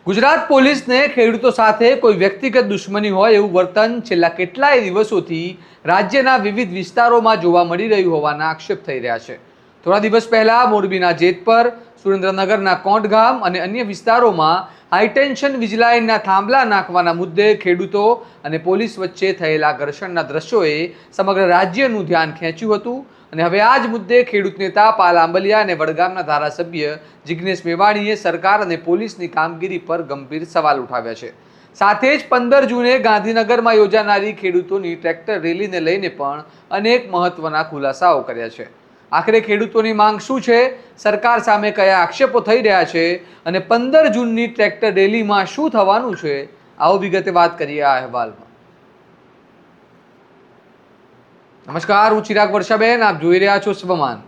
ગુજરાત પોલીસને ખેડૂતો સાથે કોઈ વ્યક્તિગત દુશ્મની હોય એવું વર્તન છેલ્લા કેટલાય દિવસોથી રાજ્યના વિવિધ વિસ્તારોમાં જોવા મળી રહ્યું હોવાના આક્ષેપ થઈ રહ્યા છે। થોડા દિવસ પહેલા મોરબીના જેતપર, સુરેન્દ્રનગરના કોંટ ગામ અને અન્ય વિસ્તારોમાં હાઈટેન્શન વીજલાઇનના થાંભલા નાખવાના મુદ્દે ખેડૂતો અને પોલીસ વચ્ચે થયેલા ઘર્ષણના દ્રશ્યોએ સમગ્ર રાજ્યનું ધ્યાન ખેંચ્યું હતું અને હવે આ જ મુદ્દે ખેડૂત નેતા પાલ આંબલિયા અને વડગામના ધારાસભ્ય જિગ્નેશ મેવાણીએ સરકાર અને પોલીસની કામગીરી પર ગંભીર સવાલ ઉઠાવ્યા છે। સાથે જ 15 જૂને ગાંધીનગરમાં યોજાનારી ખેડૂતોની ટ્રેક્ટર રેલીને લઈને પણ અનેક મહત્વના ખુલાસાઓ કર્યા છે। આખરે ખેડૂતોની માંગ શું છે, સરકાર સામે કયા આક્ષેપો થઈ રહ્યા છે અને 15 જૂનની ટ્રેક્ટર રેલીમાં શું થવાનું છે, આવો વિગતે વાત કરીએ આ અહેવાલમાં। નમસ્કાર, હું ચિરાગ વર્ષાબેન, આપ જોઈ રહ્યા છો સ્વમાન।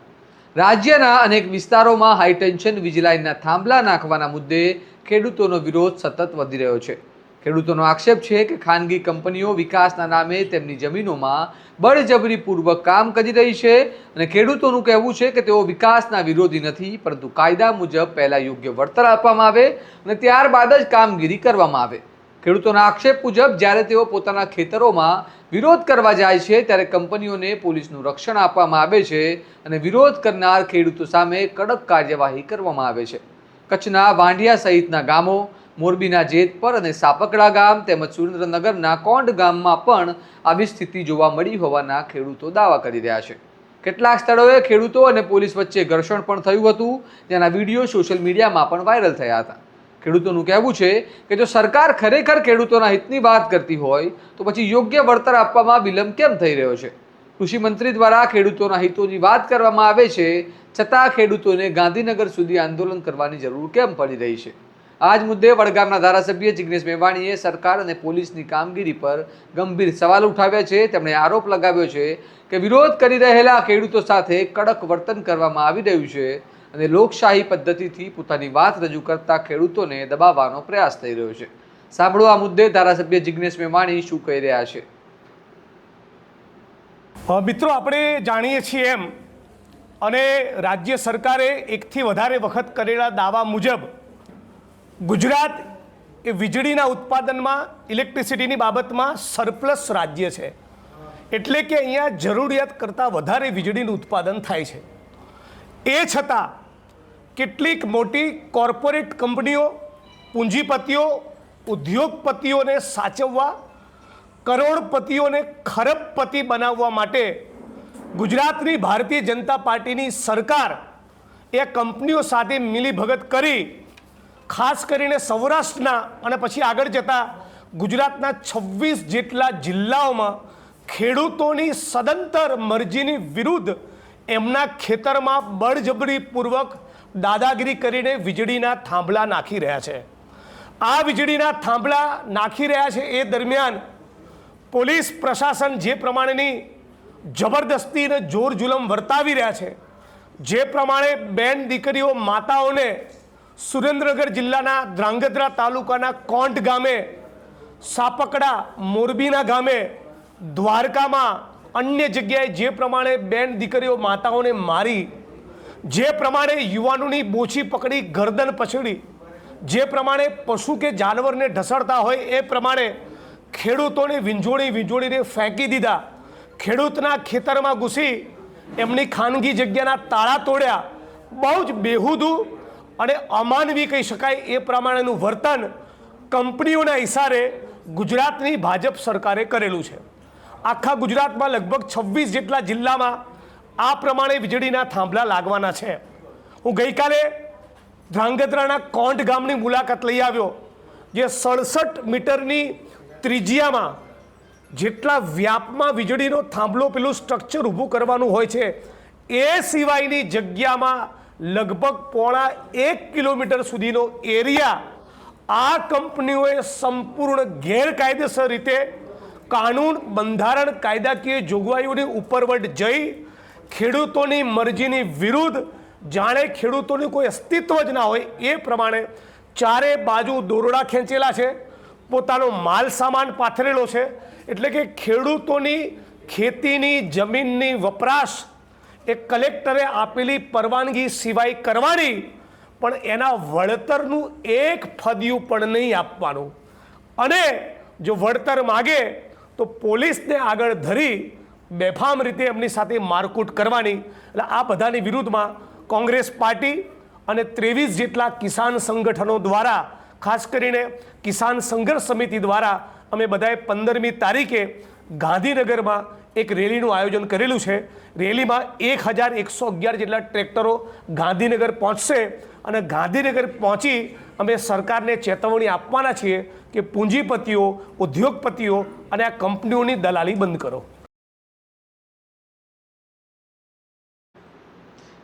રાજ્યના અનેક વિસ્તારોમાં હાઈટેન્શન વીજલાઇનના થાંભલા નાખવાના મુદ્દે ખેડૂતોનો વિરોધ સતત વધી રહ્યો છે। ખેડૂતોનો આક્ષેપ છે કે ખાનગી કંપનીઓ વિકાસના નામે તેમની જમીનોમાં બળજબરીપૂર્વક કામ કરી રહી છે અને ખેડૂતોનું કહેવું છે કે તેઓ વિકાસના વિરોધી નથી, પરંતુ કાયદા મુજબ પહેલા યોગ્ય વળતર આપવામાં આવે અને ત્યારબાદ જ કામગીરી કરવામાં આવે। ખેડૂતોના આક્ષેપ મુજબ જ્યારે તેઓ પોતાના ખેતરોમાં વિરોધ કરવા જાય છે ત્યારે કંપનીઓને પોલીસનું રક્ષણ આપવામાં આવે છે અને વિરોધ કરનાર ખેડૂતો સામે કડક કાર્યવાહી કરવામાં આવે છે। કચ્છના વાંઢિયા સહિતના ગામો, મોરબીના જેતપર અને સાપકડા ગામ તેમજ સુરેન્દ્રનગરના કોંટ ગામમાં પણ આવી સ્થિતિ જોવા મળી હોવાના ખેડૂતો દાવા કરી રહ્યા છે। કેટલાક સ્થળોએ ખેડૂતો અને પોલીસ વચ્ચે ઘર્ષણ પણ થયું હતું, જેના વિડીયો સોશિયલ મીડિયામાં પણ વાયરલ થયા હતા। ખેડૂતોનું કહેવું છે કે જો સરકાર ખરેખર ખેડૂતોના હિતની વાત કરતી હોય તો પછી યોગ્ય વળતર આપવામાં વિલંબ કેમ થઈ રહ્યો છે। કૃષિ મંત્રી દ્વારા ખેડૂતોના હિતોની વાત કરવામાં આવે છે, છતાં ખેડૂતોને ગાંધીનગર સુધી આંદોલન કરવાની જરૂર કેમ પડી રહી છે। આ જ મુદ્દે વડગામના ધારાસભ્ય જિગ્નેશ મેવાણીએ સરકાર અને પોલીસની કામગીરી પર ગંભીર સવાલ ઉઠાવ્યા છે। તેમણે આરોપ લગાવ્યો છે કે વિરોધ કરી રહેલા ખેડૂતો સાથે કડક વર્તન કરવામાં આવી રહ્યું છે અને લોકશાહી પદ્ધતિથી પોતાની વાત રજૂ કરતા ખેડૂતોને દબાવવાનો પ્રયાસ થઈ રહ્યો છે। સાંભળો આ મુદ્દે ધારાસભ્ય જિગ્નેશ મેવાણી શું કહી રહ્યા છે। મિત્રો, આપણે જાણીએ છીએ એમ અને રાજ્ય સરકારે એકથી વધારે વખત કરેલા દાવા મુજબ ગુજરાત એ વીજળીના ઉત્પાદનમાં, ઇલેક્ટ્રિસિટીની બાબતમાં સરપ્લસ રાજ્ય છે, એટલે કે અહીંયા જરૂરિયાત કરતાં વધારે વીજળીનું ઉત્પાદન થાય છે। એ છતાં કેટલીક મોટી કોર્પોરેટ કંપનીઓ, પૂંજીપતિઓ, ઉદ્યોગપતિઓને સાચવવા, કરોડપતિઓને ખરબપતિ બનાવવા માટે ગુજરાતની ભારતીય જનતા પાર્ટીની સરકાર એ કંપનીઓ સાથે મિલીભગત કરી ખાસ કરીને સૌરાષ્ટ્રના અને પછી આગળ જતા ગુજરાતના 26 જેટલા જિલ્લાઓમાં ખેડૂતોની સદંતર મરજીની વિરુદ્ધ એમના ખેતરમાં બળજબરીપૂર્વક દાદાગીરી કરીને વીજળીના થાંભલા નાખી રહ્યા છે। આ વીજળીના થાંભલા નાખી રહ્યા છે એ દરમિયાન પોલીસ પ્રશાસન જે પ્રમાણેની જબરદસ્તી અને જોર જુલમ વર્તાવી રહ્યા છે, જે પ્રમાણે બેન દીકરીઓ, માતાઓને સુરેન્દ્રનગર જિલ્લાના ધ્રાંગધ્રા તાલુકાના કોંટ ગામે, સાપકડા, મોરબીના ગામે, દ્વારકામાં, અન્ય જગ્યાએ જે પ્રમાણે બેન દીકરીઓ, માતાઓને મારી, જે પ્રમાણે યુવાનોની બોછી પકડી ગરદન પછડી, જે પ્રમાણે પશુ કે જાનવરને ઢસડતા હોય એ પ્રમાણે ખેડૂતોને વીંઝોળીને ફેંકી દીધા, ખેડૂતના ખેતરમાં ઘૂસી એમની ખાનગી જગ્યાના તાળા તોડ્યા, બહુ જ બેહુદું અને અમાનવી કહી શકાય એ પ્રમાણેનું વર્તન કંપનીઓના ઇશારે ગુજરાતની ભાજપ સરકારે કરેલું છે। આખા ગુજરાતમાં લગભગ 26 જેટલા જિલ્લામાં આ પ્રમાણે વીજળીના થાંભલા લાગવાના છે। હું ગઈકાલે ધ્રાંગધ્રાના કોંટ ગામની મુલાકાત લઈ આવ્યો, જે 67 મીટરની ત્રિજ્યામાં જેટલા વ્યાપમાં વીજળીનો થાંભલો, પેલું સ્ટ્રક્ચર ઊભું કરવાનું હોય છે, એ સિવાયની જગ્યામાં લગભગ 1.5 કિલોમીટર સુધીનો એરિયા આ કંપનીઓએ સંપૂર્ણ ગેરકાયદેસર રીતે કાનૂન, બંધારણ, કાયદાકીય જોગવાઈઓની ઉપરવટ જઈ ખેડૂતોની મરજીની વિરુદ્ધ, જાણે ખેડૂતોનું કોઈ અસ્તિત્વ જ ના હોય એ પ્રમાણે ચારે બાજુ દોરડા ખેંચેલા છે, પોતાનો માલ સામાન પાથરેલો છે। એટલે કે ખેડૂતોની ખેતીની જમીનની વપરાશ એ કલેક્ટરે આપેલી પરવાનગી સિવાય કરવાની, પણ એના વળતરનું એક ફદિયું પણ નહીં આપવાનું, અને જો વળતર માગે તો પોલીસને આગળ ધરી બેફામ રીતે એમની સાથે મારકૂટ કરવાની. એટલે આ બધાની વિરુદ્ધમાં કોંગ્રેસ પાર્ટી અને 23 જેટલા કિસાન સંગઠનો દ્વારા, ખાસ કરીને કિસાન સંઘર્ષ સમિતિ દ્વારા અમે બધાએ 15મી તારીખે ગાંધીનગરમાં એક રેલીનું આયોજન કરેલું છે. રેલીમાં 1111 જેટલા ટ્રેક્ટરો ગાંધીનગર પહોંચશે અને ગાંધીનગર પહોંચી અમે સરકારને ચેતવણી આપવાના છીએ કે પૂંજીપતિઓ, ઉદ્યોગપતિઓ અને આ કંપનીઓની દલાલી બંધ કરો.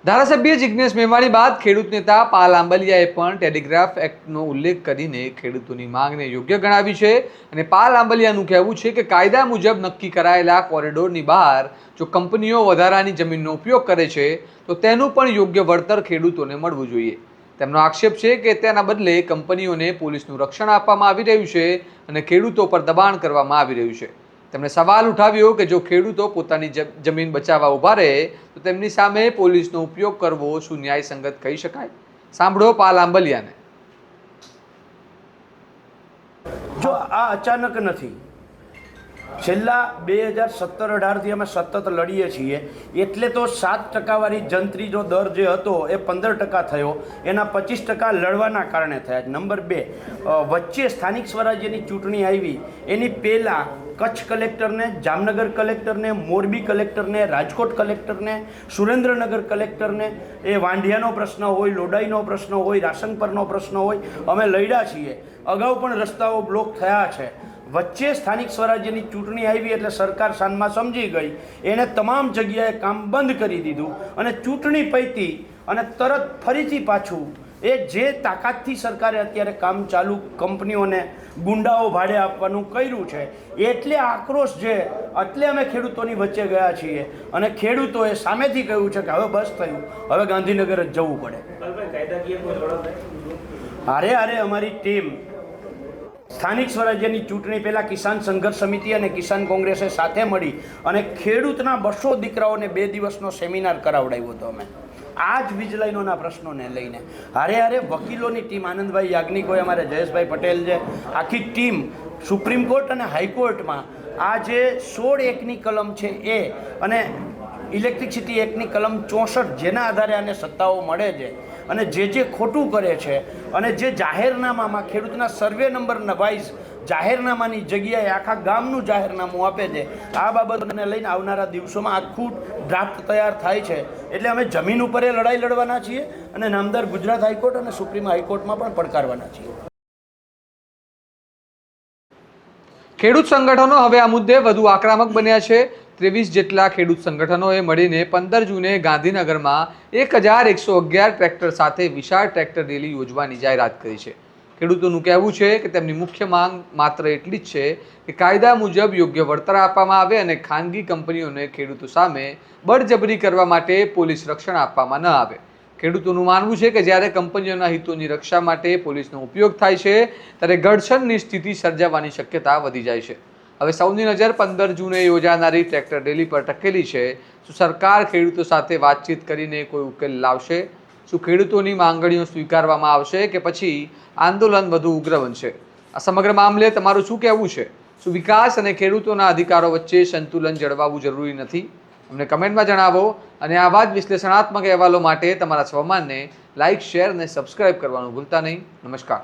ધારાસભ્ય જિજ્ઞેશ મેવાણી બાદ ખેડૂત નેતા પાલ આંબલિયાએ પણ ટેલિગ્રાફ એક્ટનો ઉલ્લેખ કરીને ખેડૂતોની માંગને યોગ્ય ગણાવી છે. અને પાલ આંબલિયાનું કહેવું છે કે કાયદા મુજબ નક્કી કરાયેલા કોરિડોરની બહાર જો કંપનીઓ વધારાની જમીનનો ઉપયોગ કરે છે તો તેનું પણ યોગ્ય વળતર ખેડૂતોને મળવું જોઈએ. તેમનો આક્ષેપ છે કે તેના બદલે કંપનીઓને પોલીસનું રક્ષણ આપવામાં આવી રહ્યું છે અને ખેડૂતો પર દબાણ કરવામાં આવી રહ્યું છે. તેમણે સવાલ ઉઠાવ્યો કે જો ખેડૂતો પોતાની જમીન બચાવવા ઊભા રહે તો તેમની સામે પોલીસનો ઉપયોગ કરવો શું ન્યાયસંગત કહી શકાય? સાંભળો પાલ આંબલિયાને. જો આ અચાનક નથી, છેલ્લા 2017-18થી અમે સતત લડીએ છીએ. એટલે તો 7% વાળી જંત્રીનો દર જે હતો એ 15% થયો, એના 25% લડવાના કારણે થયા. નંબર 2, વચ્ચે સ્થાનિક સ્વરાજ્યની ચૂંટણી આવી એની પહેલાં કચ્છ કલેક્ટરને, જામનગર કલેક્ટરને, મોરબી કલેક્ટરને, રાજકોટ કલેક્ટરને, સુરેન્દ્રનગર કલેક્ટરને, એ વાંઢિયાનો પ્રશ્ન હોય, લોડાઈનો પ્રશ્ન હોય, રાશનપરનો પ્રશ્ન હોય, અમે લડ્યા છીએ. અગાઉ પણ રસ્તાઓ બ્લોક થયા છે. વચ્ચે સ્થાનિક સ્વરાજ્યની ચૂંટણી આવી એટલે સરકાર સાંજમાં સમજી ગઈ, એણે તમામ જગ્યાએ કામ બંધ કરી દીધું અને ચૂંટણી પૈતી અને તરત ફરીથી પાછું એ જે તાકાતથી સરકારે અત્યારે કામ ચાલુ કંપનીઓને ગુંડાઓ ભાડે આપવાનું કર્યું છે, એટલે આક્રોશ છે. એટલે અમે ખેડૂતોની વચ્ચે ગયા છીએ અને ખેડૂતોએ સામેથી કહ્યું છે કે હવે બસ થયું, હવે ગાંધીનગર જ જવું પડે. હારે અમારી ટીમ સ્થાનિક સ્વરાજ્યની ચૂંટણી પહેલાં કિસાન સંઘર્ષ સમિતિ અને કિસાન કોંગ્રેસે સાથે મળી અને ખેડૂતના 200 દીકરાઓને 2 દિવસનો સેમિનાર કરાવડાવ્યો હતો અમે આ જ વીજ લાઈનોના પ્રશ્નોને લઈને. હારે વકીલોની ટીમ, આનંદભાઈ યાજ્ઞિક હોય, અમારે જયેશભાઈ પટેલ છે, આખી ટીમ સુપ્રીમ કોર્ટ અને હાઈકોર્ટમાં આ જે 16(1) કલમ છે એ અને ઇલેક્ટ્રિસિટી એક્ટની કલમ 64 જેના આધારે આને સત્તાઓ મળે છે અને જે ખોટું કરે છે અને જે જાહેરનામામાં ખેડૂતના સર્વે નંબર વાઇઝ જાહેરનામાની જગ્યાએ આખા ગામનું જાહેરનામું આપે છે, આ બાબતને લઈને આવનારા દિવસોમાં આખું ડ્રાફ્ટ તૈયાર થાય છે. એટલે અમે જમીન ઉપર એ લડાઈ લડવાના છીએ અને નામદાર ગુજરાત હાઈકોર્ટ અને સુપ્રીમ હાઈકોર્ટમાં પણ પડકારવાના છીએ. ખેડૂત સંગઠનો હવે આ મુદ્દે વધુ આક્રમક બન્યા છે. 23 જેટલા ખેડૂત સંગઠનોએ મળીને 15 જૂને ગાંધીનગરમાં 1111 ટ્રેક્ટર સાથે વિશાળ ટ્રેક્ટર રેલી યોજવાની જાહેરાત કરી છે. ખેડૂતોનું કહેવું છે કે તેમની મુખ્ય માંગ માત્ર એટલી જ છે કે કાયદા મુજબ યોગ્ય વળતર આપવામાં આવે અને ખાનગી કંપનીઓને ખેડૂતો સામે બળજબરી કરવા માટે પોલીસ રક્ષણ આપવામાં ન આવે. ખેડૂતોનું માનવું છે કે જ્યારે કંપનીઓના હિતોની રક્ષા માટે પોલીસનો ઉપયોગ થાય છે ત્યારે ઘર્ષણની સ્થિતિ સર્જાવાની શક્યતા વધી જાય છે. હવે સૌની નજર 15 જૂને યોજાનારી ટ્રેક્ટર રેલી પર ટકેલી છે. શું સરકાર ખેડૂતો સાથે વાતચીત કરીને કોઈ ઉકેલ લાવશે? શું ખેડૂતોની માંગણીઓ સ્વીકારવામાં આવશે કે પછી આંદોલન વધુ ઉગ્ર બનશે? આ સમગ્ર મામલે તમારું શું કહેવું છે? શું વિકાસ અને ખેડૂતોના અધિકારો વચ્ચે સંતુલન જળવાવું જરૂરી નથી? અમને કમેન્ટમાં જણાવો અને આવા જ વિશ્લેષણાત્મક અહેવાલો માટે તમારા સ્વમાનને લાઇક, શેર અને સબસ્ક્રાઇબ કરવાનું ભૂલતા નહીં. નમસ્કાર.